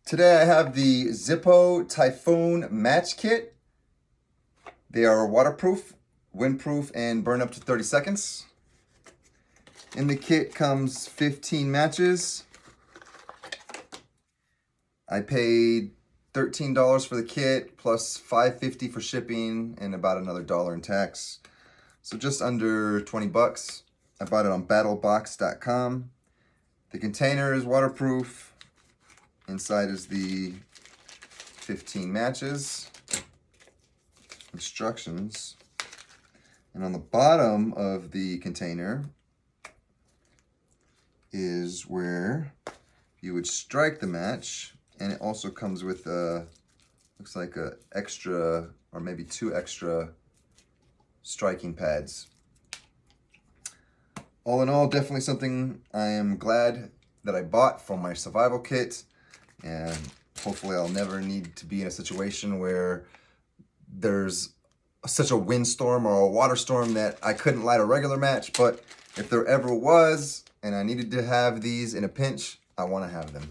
Today I have the Zippo Typhoon match kit. They are waterproof, windproof, and burn up to 30 seconds. In the kit comes 15 matches. I paid $13 for the kit plus $5.50 for shipping and about another $1 in tax. So just under 20 bucks. I bought it on battlebox.com. The container is waterproof. Inside is the 15 matches, instructions, and on the bottom of the container is where you would strike the match, and it also comes with looks like a extra or maybe 2 extra striking pads. All in all, definitely something I am glad that I bought for my survival kit. And hopefully I'll never need to be in a situation where there's such a windstorm or a water storm that I couldn't light a regular match. But if there ever was and I needed to have these in a pinch, I want to have them.